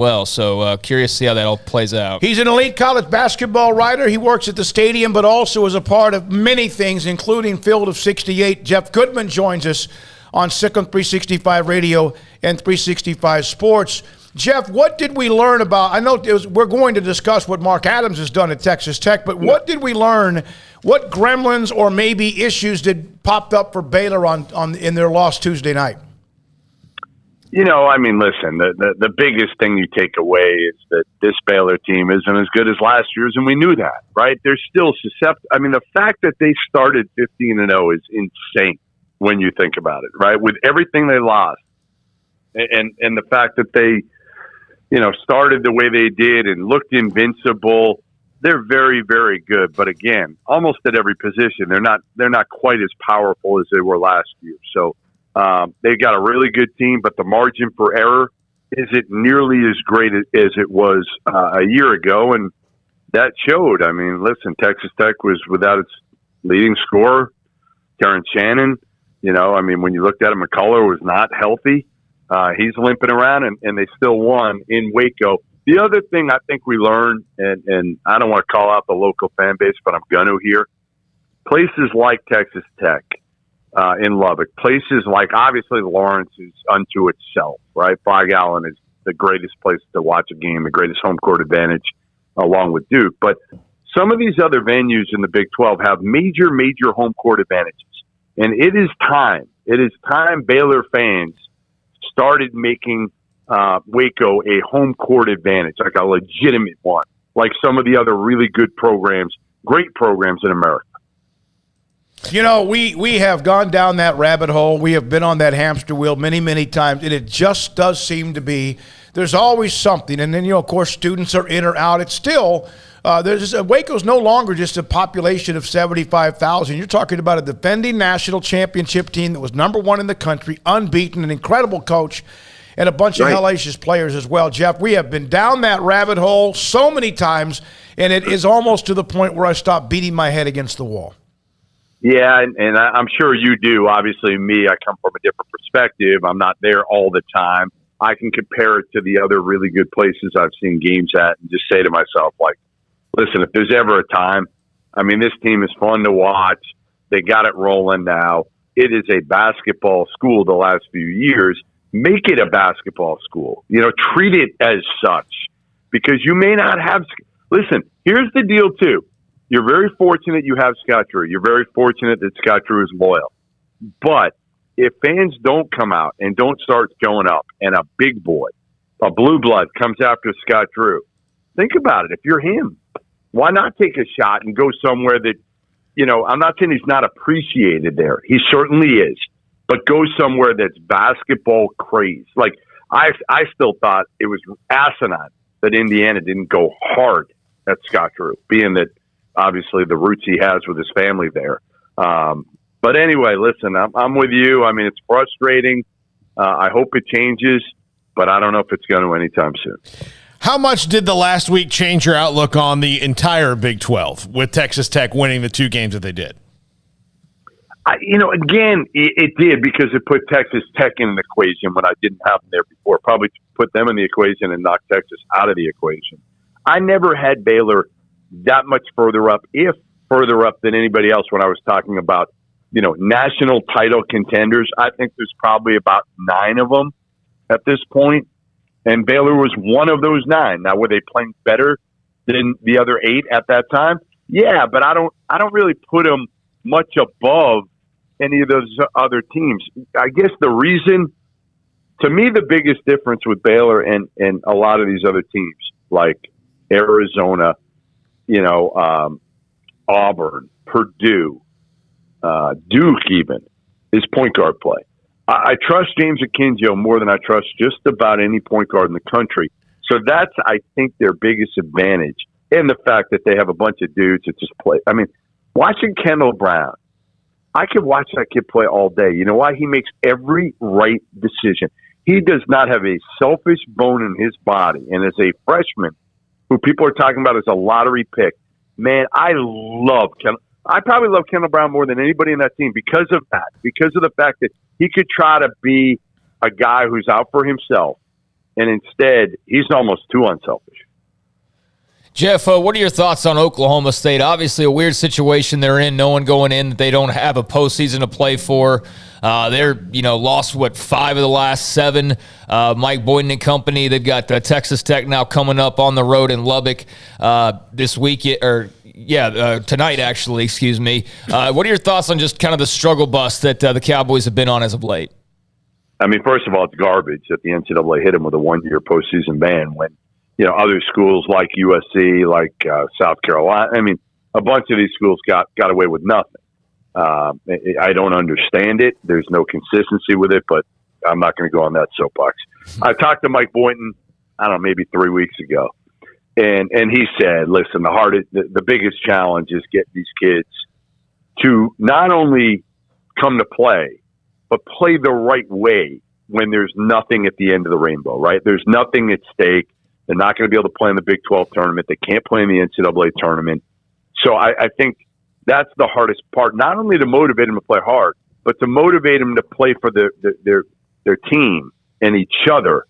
well. So curious to see how that all plays out. He's an elite college basketball writer. He works at the stadium, but also is a part of many things, including Field of 68. Jeff Goodman joins us on Sikkim 365 Radio and 365 Sports. Jeff, what did we learn about? I know we're going to discuss what Mark Adams has done at Texas Tech, but what did we learn? What gremlins or maybe issues popped up for Baylor in their loss Tuesday night? Listen, the biggest thing you take away is that this Baylor team isn't as good as last year's, and we knew that, right? They're still susceptible. The fact that they started 15-0 is insane when you think about it, right? With everything they lost, and the fact that they, started the way they did and looked invincible. They're very, very good, but again, almost at every position, they're not quite as powerful as they were last year. So. They've got a really good team, but the margin for error isn't nearly as great as it was a year ago, and that showed. Listen, Texas Tech was without its leading scorer, Terrence Shannon. When you looked at him, McCullough was not healthy. He's limping around, and they still won in Waco. The other thing I think we learned, and I don't want to call out the local fan base, but I'm going to here, places like Texas Tech, in Lubbock, places like obviously Lawrence is unto itself, right? Fog Allen is the greatest place to watch a game, the greatest home court advantage along with Duke. But some of these other venues in the Big 12 have major home court advantages. And it is time Baylor fans started making Waco a home court advantage, like a legitimate one, like some of the other really good programs, great programs in America. We have gone down that rabbit hole. We have been on that hamster wheel many, many times, and it just does seem to be there's always something. And then, of course, students are in or out. It's still Waco's no longer just a population of 75,000. You're talking about a defending national championship team that was number one in the country, unbeaten, an incredible coach, and a bunch of hellacious players as well. Jeff, we have been down that rabbit hole so many times, and it is almost to the point where I stop beating my head against the wall. Yeah, and I'm sure you do. Obviously, me, I come from a different perspective. I'm not there all the time. I can compare it to the other really good places I've seen games at and just say to myself, listen, if there's ever a time, this team is fun to watch. They got it rolling now. It is a basketball school the last few years. Make it a basketball school. Treat it as such because you may not have – listen, here's the deal, too. You're very fortunate you have Scott Drew. You're very fortunate that Scott Drew is loyal. But if fans don't come out and don't start showing up and a big boy, a blue blood comes after Scott Drew, think about it. If you're him, why not take a shot and go somewhere that, I'm not saying he's not appreciated there. He certainly is. But go somewhere that's basketball craze. I still thought it was asinine that Indiana didn't go hard at Scott Drew, being that obviously the roots he has with his family there. But anyway, listen, I'm with you. It's frustrating. I hope it changes, but I don't know if it's going to anytime soon. How much did the last week change your outlook on the entire Big 12 with Texas Tech winning the two games that they did? Again, it did because it put Texas Tech in an equation when I didn't have them there before. Probably put them in the equation and knocked Texas out of the equation. I never had Baylor that much further up, if further up than anybody else when I was talking about, national title contenders. I think there's probably about 9 of them at this point, and Baylor was one of those 9. Now, were they playing better than the other 8 at that time? Yeah, but I don't really put them much above any of those other teams. I guess the reason, to me, the biggest difference with Baylor and a lot of these other teams, like Arizona, Auburn, Purdue, Duke even, is point guard play. I trust James Akinjo more than I trust just about any point guard in the country. So that's, I think, their biggest advantage. And the fact that they have a bunch of dudes that just play. Watching Kendall Brown, I could watch that kid play all day. You know why? He makes every right decision. He does not have a selfish bone in his body. And as a freshman, who people are talking about as a lottery pick, man, I love Kendall. I probably love Kendall Brown more than anybody in that team because of that, because of the fact that he could try to be a guy who's out for himself and instead he's almost too unselfish. Jeff, what are your thoughts on Oklahoma State? Obviously, a weird situation they're in. No one going in that they don't have a postseason to play for. They're lost 5 of the last 7. Mike Boynton and company. They've got Texas Tech now coming up on the road in Lubbock this week tonight. Actually, excuse me. What are your thoughts on just kind of the struggle bus that the Cowboys have been on as of late? I mean, first of all, it's garbage that the NCAA hit them with a 1-year postseason ban when other schools like USC, like South Carolina. I mean, a bunch of these schools got away with nothing. I don't understand it. There's no consistency with it, but I'm not going to go on that soapbox. I talked to Mike Boynton, I don't know, maybe 3 weeks ago, and he said, "Listen, the biggest challenge is get these kids to not only come to play, but play the right way when there's nothing at the end of the rainbow. Right? There's nothing at stake. They're not going to be able to play in the Big 12 tournament. They can't play in the NCAA tournament." So I think that's the hardest part, not only to motivate them to play hard, but to motivate them to play for their team and each other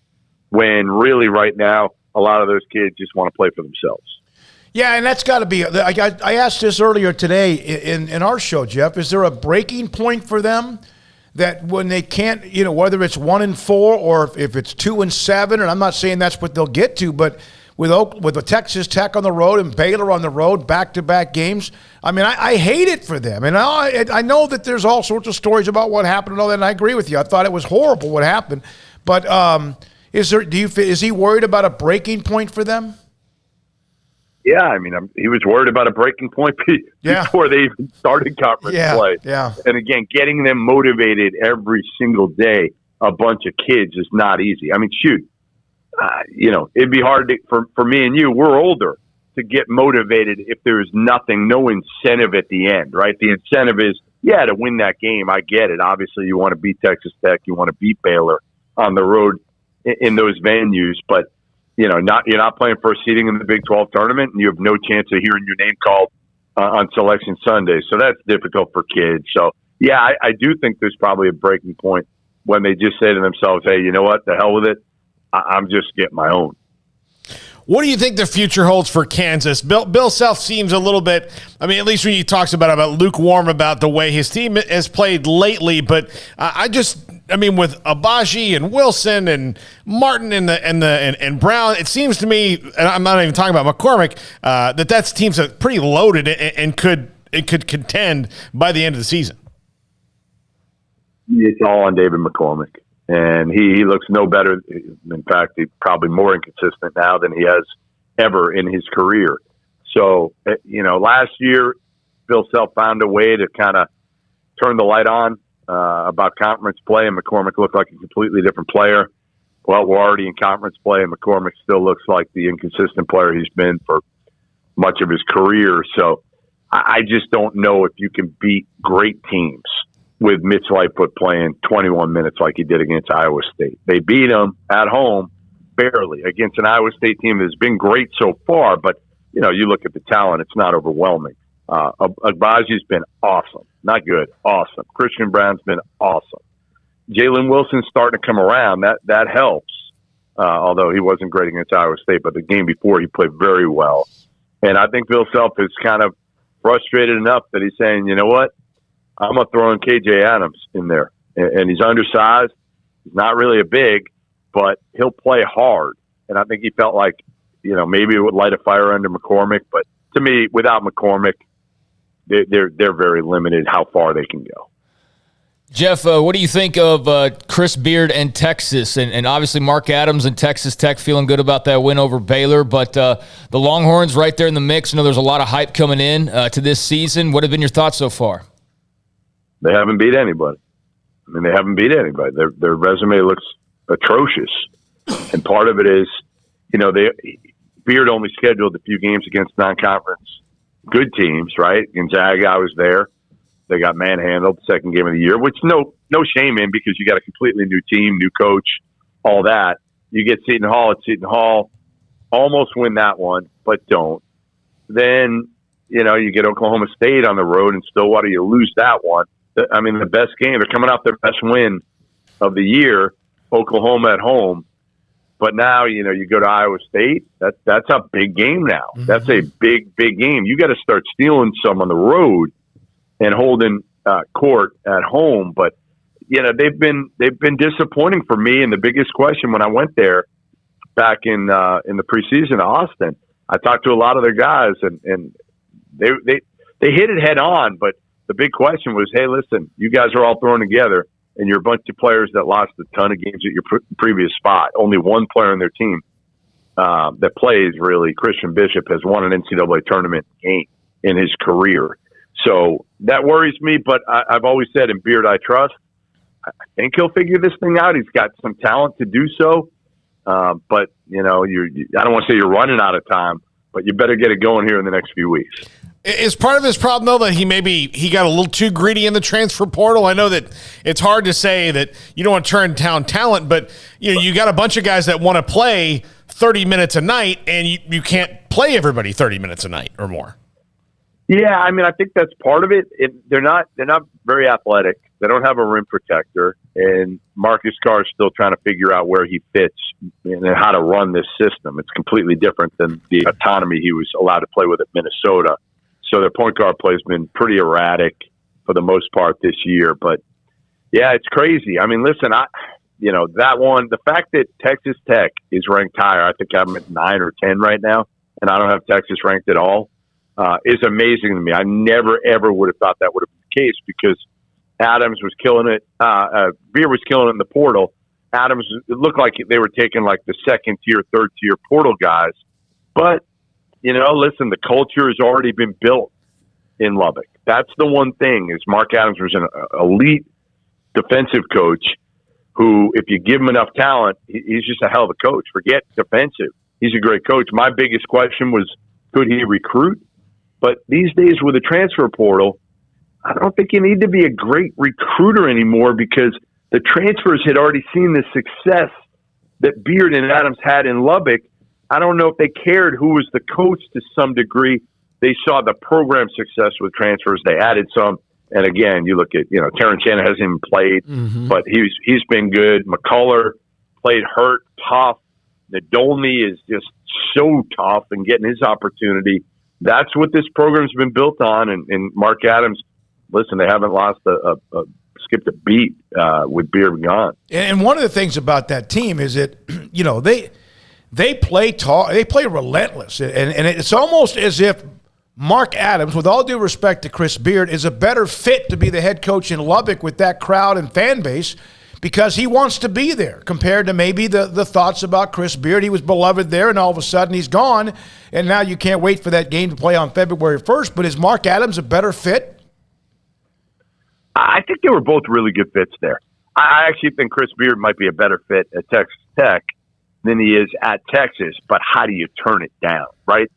when really right now a lot of those kids just want to play for themselves. Yeah, and that's got to be – I asked this earlier today in our show, Jeff. Is there a breaking point for them that when they can't, whether it's 1-4 or if it's 2-7, and I'm not saying that's what they'll get to, but with the Texas Tech on the road and Baylor on the road, back-to-back games, I mean, I hate it for them. And I know that there's all sorts of stories about what happened and all that, and I agree with you. I thought it was horrible what happened. But is he worried about a breaking point for them? Yeah, I mean, he was worried about a breaking point before they even started conference play. Yeah. And again, getting them motivated every single day, a bunch of kids, is not easy. I mean, shoot, it'd be hard for me and you. We're older to get motivated if there's nothing, no incentive at the end, right? The incentive is, to win that game. I get it. Obviously, you want to beat Texas Tech, you want to beat Baylor on the road in those venues, but you're not playing for a seeding in the Big 12 tournament, and you have no chance of hearing your name called on Selection Sunday. So that's difficult for kids. So, I do think there's probably a breaking point when they just say to themselves, hey, you know what, the hell with it. I'm just getting my own. What do you think the future holds for Kansas? Bill Self seems a little bit, at least when he talks about lukewarm about the way his team has played lately, but with Abaji and Wilson and Martin and Brown, it seems to me, and I'm not even talking about McCormick, that team's pretty loaded and could contend by the end of the season. It's all on David McCormick. And he looks no better. In fact, he's probably more inconsistent now than he has ever in his career. So, last year, Bill Self found a way to kind of turn the light on about conference play, and McCormick looked like a completely different player. Well, we're already in conference play, and McCormick still looks like the inconsistent player he's been for much of his career. So I just don't know if you can beat great teams with Mitch Lightfoot playing 21 minutes like he did against Iowa State. They beat him at home barely against an Iowa State team that's been great so far, but you look at the talent, it's not overwhelming. Agbaji's been awesome. Not good, awesome. Christian Brown's been awesome. Jalen Wilson's starting to come around. That helps, although he wasn't great against Iowa State, but the game before he played very well. And I think Bill Self is kind of frustrated enough that he's saying, you know what, I'm going to throw in KJ Adams in there. And he's undersized. He's not really a big, but he'll play hard. And I think he felt like, maybe it would light a fire under McCormick. But to me, without McCormick, they're very limited how far they can go. Jeff, what do you think of Chris Beard and Texas? And obviously Mark Adams and Texas Tech feeling good about that win over Baylor. But the Longhorns right there in the mix. I know there's a lot of hype coming in to this season. What have been your thoughts so far? They haven't beat anybody. They haven't beat anybody. Their resume looks atrocious. And part of it is, Beard only scheduled a few games against non-conference good teams, right? Gonzaga, I was there. They got manhandled second game of the year, which no shame in because you got a completely new team, new coach, all that. You get Seton Hall at Seton Hall, almost win that one, but don't. Then, you get Oklahoma State on the road in Stillwater, you lose that one. The best game, they're coming off their best win of the year, Oklahoma at home. But now, you go to Iowa State, that's a big game now. Mm-hmm. That's a big, big game. You got to start stealing some on the road and holding court at home. But, they've been disappointing for me. And the biggest question when I went there back in the preseason to Austin, I talked to a lot of their guys, and they hit it head on. But the big question was, hey, listen, you guys are all thrown together, and you're a bunch of players that lost a ton of games at your previous spot. Only one player on their team that plays, really, Christian Bishop, has won an NCAA tournament game in his career. So that worries me, but I've always said in Beard I trust. I think he'll figure this thing out. He's got some talent to do so. But, I don't want to say you're running out of time, but you better get it going here in the next few weeks. Is part of his problem, though, that he got a little too greedy in the transfer portal? I know that it's hard to say that you don't want to turn down talent, but you got a bunch of guys that want to play 30 minutes a night, and you can't play everybody 30 minutes a night or more. Yeah, I think that's part of it. They're not very athletic. They don't have a rim protector, and Marcus Carr is still trying to figure out where he fits and how to run this system. It's completely different than the autonomy he was allowed to play with at Minnesota. So their point guard play has been pretty erratic for the most part this year. But, yeah, it's crazy. Listen, that one, the fact that Texas Tech is ranked higher, I think I'm at 9 or 10 right now, and I don't have Texas ranked at all, is amazing to me. I never, ever would have thought that would have been the case because Adams was killing it. Beer was killing it in the portal. Adams, it looked like they were taking like the second tier, third tier portal guys. But, listen, the culture has already been built in Lubbock. That's the one thing is Mark Adams was an elite defensive coach who, if you give him enough talent, he's just a hell of a coach. Forget defensive. He's a great coach. My biggest question was, could he recruit? But these days with the transfer portal, I don't think you need to be a great recruiter anymore because the transfers had already seen the success that Beard and Adams had in Lubbock. I don't know if they cared who was the coach to some degree. They saw the program success with transfers. They added some. And again, you look at, Terrence Shannon hasn't even played, but he's been good. McCullough played hurt, tough. Nadolny is just so tough and getting his opportunity. That's what this program's been built on. And Mark Adams, listen, they haven't skipped a beat with Beard gone. And one of the things about that team is that, they play tall, they play relentless. And it's almost as if Mark Adams, with all due respect to Chris Beard, is a better fit to be the head coach in Lubbock with that crowd and fan base because he wants to be there compared to maybe the thoughts about Chris Beard. He was beloved there, and all of a sudden he's gone, and now you can't wait for that game to play on February 1st. But is Mark Adams a better fit? I think they were both really good fits there. I actually think Chris Beard might be a better fit at Texas Tech than he is at Texas, but how do you turn it down, right?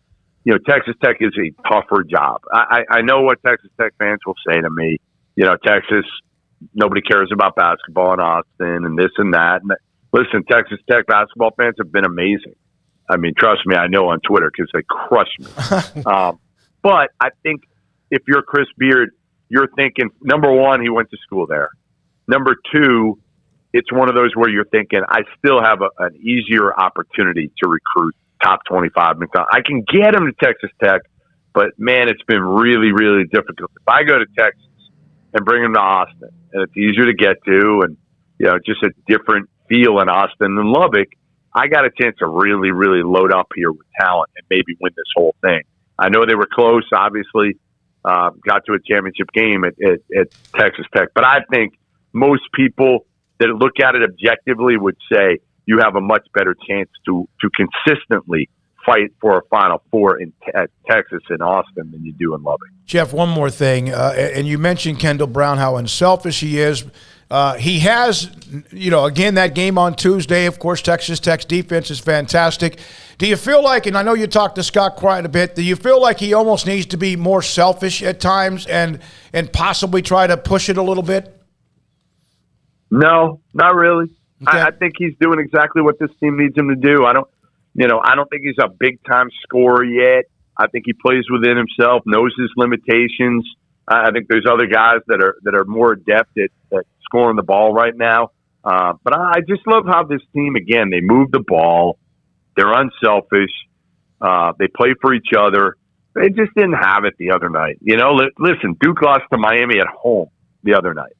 Texas Tech is a tougher job. I know what Texas Tech fans will say to me. Texas, nobody cares about basketball in Austin and this and that. And listen, Texas Tech basketball fans have been amazing. Trust me, I know on Twitter because they crush me. But I think if you're Chris Beard, you're thinking, number one, he went to school there. Number two, it's one of those where you're thinking, I still have an easier opportunity to recruit top 25. I can get him to Texas Tech, but, man, it's been really, really difficult. If I go to Texas and bring him to Austin, and it's easier to get to and, just a different feel in Austin than Lubbock, I got a chance to really, really load up here with talent and maybe win this whole thing. I know they were close, obviously, got to a championship game at Texas Tech, but I think most people that look at it objectively would say you have a much better chance to consistently fight for a Final Four at Texas and Austin than you do in Lubbock. Jeff, one more thing, and you mentioned Kendall Brown, how unselfish he is. He has, again, that game on Tuesday, of course, Texas Tech's defense is fantastic. Do you feel like, and I know you talked to Scott quite a bit, do you feel like he almost needs to be more selfish at times and possibly try to push it a little bit? No, not really. Okay. I think he's doing exactly what this team needs him to do. I don't think he's a big-time scorer yet. I think he plays within himself, knows his limitations. I think there's other guys that are more adept at scoring the ball right now. But I just love how this team, again, they move the ball. They're unselfish. They play for each other. They just didn't have it the other night. Listen, Duke lost to Miami at home the other night.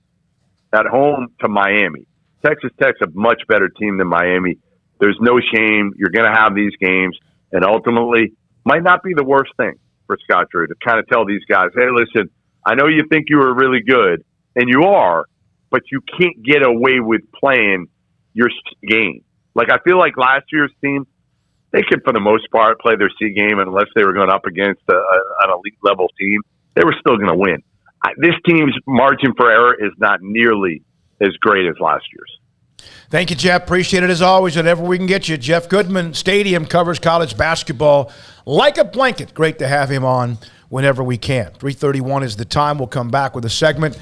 At home to Miami. Texas Tech's a much better team than Miami. There's no shame. You're going to have these games. And ultimately, might not be the worst thing for Scott Drew to kind of tell these guys, hey, listen, I know you think you were really good, and you are, but you can't get away with playing your game. Like, I feel like last year's team, they could, for the most part, play their C game unless they were going up against an elite-level team. They were still going to win. This team's margin for error is not nearly as great as last year's. Thank you, Jeff. Appreciate it as always. Whenever we can get you. Jeff Goodman Stadium covers college basketball like a blanket. Great to have him on whenever we can. 3:31 is the time. We'll come back with a segment